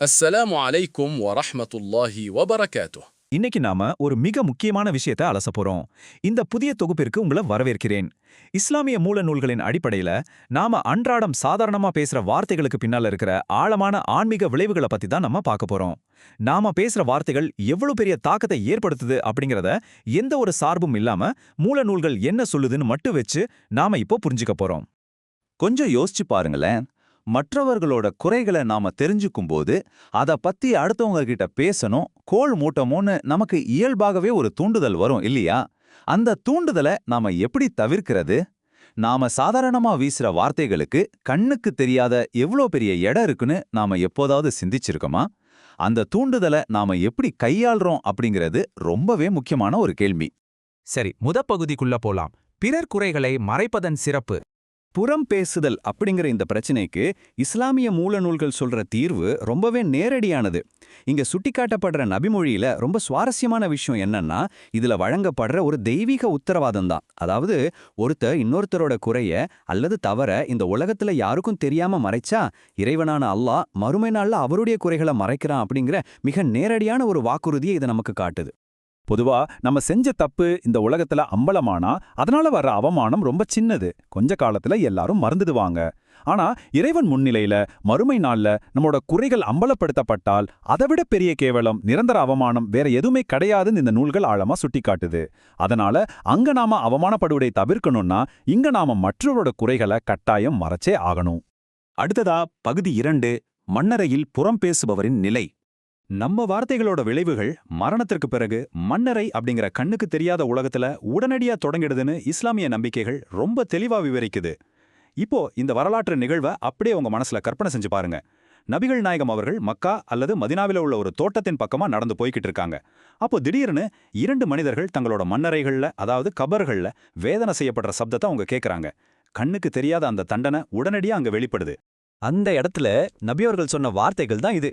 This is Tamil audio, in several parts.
السلام عليكم ورحمة الله وبركاته. இன்னைக்கு நாம ஒரு மிக முக்கியமான விஷயத்தை அலச போறோம். இந்த புதிய தொகுப்பிற்கு உங்களை வரவேற்கிறேன். இஸ்லாமிய மூல நூல்களின் அடிப்படையில நாம அன்றாடம் சாதாரணமா பேசுற வார்த்தைகளுக்கு பின்னால இருக்கிற ஆழமான ஆன்மீக விளைவுகளை பத்தி தான் நம்ம பார்க்க போறோம். நாம பேசுற வார்த்தைகள் எவ்வளவு பெரிய தாக்கத்தை ஏற்படுத்துது அப்படிங்கறத எந்த ஒரு சார்பும் இல்லாம மூல நூல்கள் என்ன சொல்லுதுன்னு மட்டும் வச்சு நாம இப்போ புரிஞ்சுக்க போறோம். கொஞ்சம் யோசிச்சு பாருங்களேன். மற்றவர்களோட குறைகளை நாம தெரிஞ்சுக்கும் போது அதை பத்தி அடுத்தவங்க கிட்ட பேசணும், கோள் மூட்டமோன்னு நமக்கு இயல்பாகவே ஒரு தூண்டுதல் வரும் இல்லையா? அந்த தூண்டுதலை நாம எப்படி தவிர்க்கிறது? நாம சாதாரணமா வீசுற வார்த்தைகளுக்கு கண்ணுக்கு தெரியாத எவ்வளோ பெரிய இடம் இருக்குன்னு நாம எப்போதாவது சிந்திச்சிருக்கோமா? அந்த தூண்டுதலை நாம எப்படி கையாள்றோம் அப்படிங்கிறது ரொம்பவே முக்கியமான ஒரு கேள்வி. சரி, பகுதிக்குள்ள போலாம். பிறர் குறைகளை மறைப்பதன் சிறப்பு. புறம் பேசுதல் அப்படிங்கிற இந்த பிரச்சனைக்கு இஸ்லாமிய மூல நூல்கள் சொல்ற தீர்வு ரொம்பவே நேரடியானது. இங்க சுட்டிக்காட்டப்படுற நபிமொழியில ரொம்ப சுவாரஸ்யமான விஷயம் என்னன்னா, இதுல வழங்கப்படுற ஒரு தெய்வீக உத்தரவாதம் தான். அதாவது ஒருத்தர் இன்னொருத்தரோட குறைய அல்லது தவற இந்த உலகத்துல யாருக்கும் தெரியாம மறைச்சா, இறைவனான அல்லாஹ் மறுமை நாள்ல அவருடைய குறைகளை மறைக்கிறான் அப்படிங்கிற மிக நேரடியான ஒரு வாக்குறுதியை இதை நமக்கு காட்டுது. பொதுவா நம்ம செஞ்ச தப்பு இந்த உலகத்துல அம்பலமானா அதனால வர்ற அவமானம் ரொம்ப சின்னது, கொஞ்ச காலத்துல எல்லாரும் மறந்துடுவாங்க. ஆனா இறைவன் முன்னிலையில மறுமை நாள்ல நம்மளோட குறைகள் அம்பலப்படுத்தப்பட்டால் அதைவிட பெரிய கேவலம், நிரந்தர அவமானம் வேற எதுவுமே கிடையாதுன்னு இந்த நூல்கள் ஆழமா சுட்டிக்காட்டுது. அதனால அங்க நாம அவமானப்படுவதை தவிர்க்கணும்னா இங்க நாம மற்றவரோட குறைகளை கட்டாயம் மறைச்சே ஆகணும். அடுத்ததா பகுதி 2, மண்ணறையில் புறம் பேசுபவரின் நிலை. நம்ம வார்த்தைகளோட விளைவுகள் மரணத்திற்கு பிறகு மண்ணறை அப்படிங்கிற கண்ணுக்கு தெரியாத உலகத்துல உடனடியா தொடங்கிடுதுன்னு இஸ்லாமிய நம்பிக்கைகள் ரொம்ப தெளிவா விவரிக்குது. இப்போ இந்த வரலாற்று நிகழ்வை அப்படியே உங்க மனசுல கற்பனை செஞ்சு பாருங்க. நபிகள் நாயகம் அவர்கள் மக்கா அல்லது மதினாவில உள்ள ஒரு தோட்டத்தின் பக்கமா நடந்து போய்கிட்டு இருக்காங்க. அப்போ திடீர்னு 2 மனிதர்கள் தங்களோட மண்ணறைகள்ல, அதாவது கபர்கள்ல வேதனை செய்யப்படுற சப்தத்தை அவங்க கேட்கறாங்க. கண்ணுக்கு தெரியாத அந்த தண்டனை உடனடியா அங்க வெளிப்படுது. அந்த இடத்துல நபியவர்கள் சொன்ன வார்த்தைகள் தான் இது.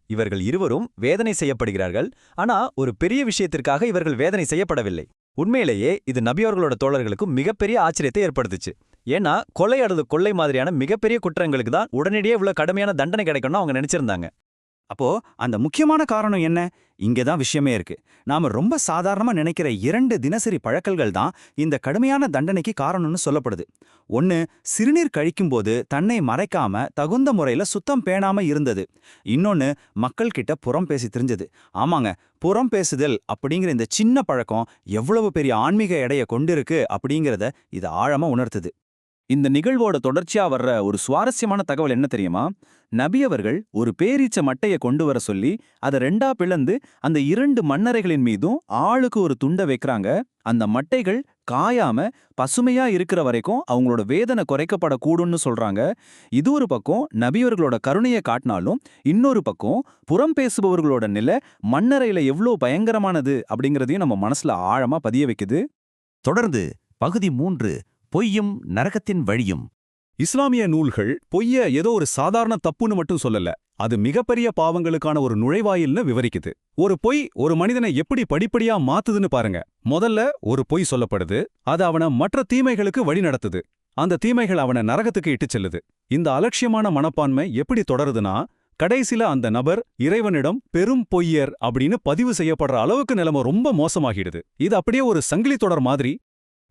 இவர்கள் இருவரும் வேதனை செய்யப்படுகிறார்கள். ஆனா ஒரு பெரிய விஷயத்திற்காக இவர்கள் வேதனை செய்யப்படவில்லை. உண்மையிலேயே இது நபியவர்களோட தோழர்களுக்கு மிகப்பெரிய ஆச்சரியத்தை ஏற்படுத்துச்சு. ஏன்னா கொலை அல்லது கொள்ளை மாதிரியான மிகப்பெரிய குற்றங்களுக்கு தான் உடனடியே இவ்வளவு கடுமையான தண்டனை கிடைக்கணும்னு அவங்க நினைச்சிருந்தாங்க. அப்போ அந்த முக்கியமான காரணம் என்ன? இங்கதான் விஷயமே இருக்கு. நாம ரொம்ப சாதாரணமா நினைக்கிற 2 தினசரி பழக்கங்கள் தான் இந்த கடுமையான தண்டனைக்கு காரணம்னு சொல்லப்படுது. ஒன்னு, சிறுநீர் கழிக்கும்போது தன்னை மறைக்காம தகுந்த முறையில சுத்தம் பேணாம இருந்தது. இன்னொன்னு, மக்கள் கிட்ட புறம் பேசி தெரிஞ்சது. ஆமாங்க, புறம் பேசுதல் அப்படிங்கிற இந்த சின்ன பழக்கம் எவ்வளவு பெரிய ஆன்மீக எடையை கொண்டிருக்கு அப்படிங்கிறத இது ஆழமா உணர்த்துது. இந்த நிகழ்வோட தொடர்ச்சியா வர்ற ஒரு சுவாரஸ்யமான தகவல் என்ன தெரியுமா? நபியவர்கள் ஒரு பேரீச்ச மட்டைய கொண்டு வர சொல்லி அதை 2ஆ பிளந்து அந்த 2 மண்ணறைகளின் மீதும் ஆளுக்கு ஒரு துண்டை வைக்கிறாங்க. அந்த மட்டைகள் காயாம பசுமையா இருக்கிற வரைக்கும் அவங்களோட வேதனை குறைக்கப்படக்கூடும்னு சொல்றாங்க. இது ஒரு பக்கம் நபியவர்களோட கருணையை காட்டினாலும், இன்னொரு பக்கம் புறம் பேசுபவர்களோட நிலை மண்ணறையில எவ்வளோ பயங்கரமானது அப்படிங்கிறதையும் நம்ம மனசுல ஆழமா பதிய வைக்குது. தொடர்ந்து பகுதி 3, பொய்யும் நரகத்தின் வழியும். இஸ்லாமிய நூல்கள் பொய்ய ஏதோ ஒரு சாதாரண தப்புன்னு மட்டும் சொல்லல, அது மிகப்பெரிய பாவங்களுக்கான ஒரு நுழைவாயில்னு விவரிக்குது. ஒரு பொய் ஒரு மனிதனை எப்படி படிப்படியா மாத்துதுன்னு பாருங்க. முதல்ல ஒரு பொய் சொல்லப்படுது, அது அவனை மற்ற தீமைகளுக்கு வழி நடத்துது. அந்த தீமைகள் அவனை நரகத்துக்கு இட்டுச் செல்லுது. இந்த அலட்சியமான மனப்பான்மை எப்படி தொடருதுன்னா, கடைசில அந்த நபர் இறைவனிடம் பெரும் பொய்யர் அப்படின்னு பதிவு செய்யப்படுற அளவுக்கு நிலைமை ரொம்ப மோசமாகிடுது. இது அப்படியே ஒரு சங்கிலி தொடர் மாதிரி.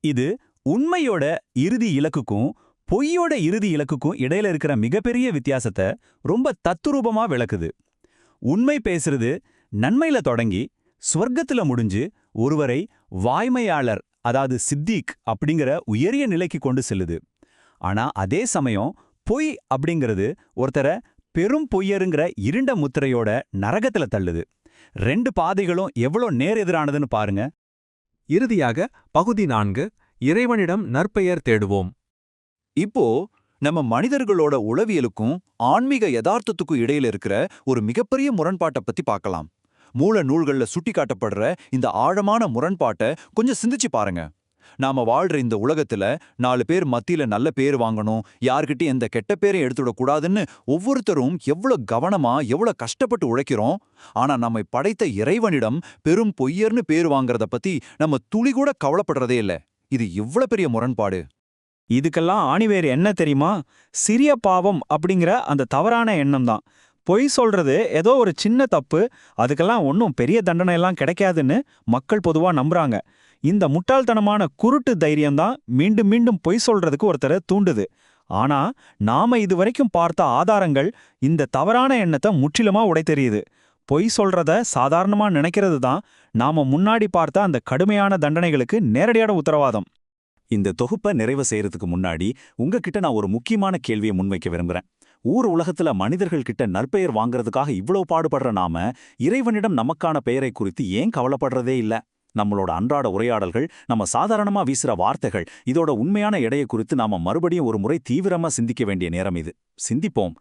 இது உண்மையோட இறுதி இலக்குக்கும் பொய்யோட இறுதி இலக்குக்கும் இடையில இருக்கிற மிகப்பெரிய வித்தியாசத்தை ரொம்ப தத்துரூபமா விளக்குது. உண்மை பேசுறது நன்மையில தொடங்கி ஸ்வர்க்கத்துல முடிஞ்சு ஒருவரை வாய்மையாளர், அதாவது சித்திக் அப்படிங்கிற உயரிய நிலைக்கு கொண்டு செல்லுது. ஆனா அதே சமயம் பொய் அப்படிங்கிறது ஒருத்தரை பெரும் பொய்யருங்கிற இருண்ட முத்திரையோட நரகத்துல தள்ளுது. 2 பாதைகளும் எவ்வளோ நேரெதிரானதுன்னு பாருங்க. இறுதியாக பகுதி 4, இறைவனிடம் நற்பெயர் தேடுவோம். இப்போ நம்ம மனிதர்களோட உளவியலுக்கும் ஆன்மீக யதார்த்தத்துக்கும் இடையில இருக்கிற ஒரு மிகப்பெரிய முரண்பாட்டை பத்தி பார்க்கலாம். மூல நூல்கள்ல சுட்டிக்காட்டப்படுற இந்த ஆழமான முரண்பாட்டை கொஞ்சம் சிந்திச்சு பாருங்க. நாம வாழ்ற இந்த உலகத்துல 4 பேர் மத்தியில நல்ல பேர் வாங்கணும், யார்கிட்டயும் எந்த கெட்ட பேரையும் எடுத்துடக்கூடாதுன்னு ஒவ்வொருத்தரும் எவ்வளவு கவனமா எவ்வளவு கஷ்டப்பட்டு உழைக்கிறோம். ஆனா நம்மை படைத்த இறைவனிடம் பெரும் பொய்யர்னு பேர் வாங்குறத பத்தி நம்ம துளி கூட கவலைப்படுறதே இல்ல. இது எவ்வளவு பெரிய முரண்பாடு! இதுக்கெல்லாம் ஆணிவேர் என்ன தெரியுமா? சிறிய பாவம் அப்படிங்கிற அந்த தவறான எண்ணம் தான். பொய் சொல்றது ஏதோ ஒரு சின்ன தப்பு, அதுக்கெல்லாம் ஒன்றும் பெரிய தண்டனை எல்லாம் கிடைக்காதுன்னு மக்கள் பொதுவா நம்புறாங்க. இந்த முட்டாள்தனமான குருட்டு தைரியம்தான் மீண்டும் மீண்டும் பொய் சொல்றதுக்கு ஒருத்தரை தூண்டுது. ஆனா நாம இதுவரைக்கும் பார்த்த ஆதாரங்கள் இந்த தவறான எண்ணத்தை முற்றிலுமா உடைத்தெறியுது. பொய் சொல்றத சாதாரணமா நினைக்கிறது தான் நாம முன்னாடி பார்த்த அந்த கடுமையான தண்டனைகளுக்கு நேரடியான உத்தரவாதம். இந்த தொகுப்பை நிறைவு செய்யறதுக்கு முன்னாடி உங்ககிட்ட நான் ஒரு முக்கியமான கேள்வியை முன்வைக்க விரும்புறேன். உலகத்துல மனிதர்கள் கிட்ட நற்பெயர் வாங்குறதுக்காக இவ்வளவு பாடுபடுற நாம இறைவனிடம் நமக்கான பெயரை குறித்து ஏன் கவலைப்படுறதே இல்ல? நம்மளோட அன்றாட உரையாடல்கள், நம்ம சாதாரணமா வீசுற வார்த்தைகள், இதோட உண்மையான எடையை குறித்து நாம மறுபடியும் ஒரு முறை தீவிரமா சிந்திக்க வேண்டிய நேரம் இது. சிந்திப்போம்.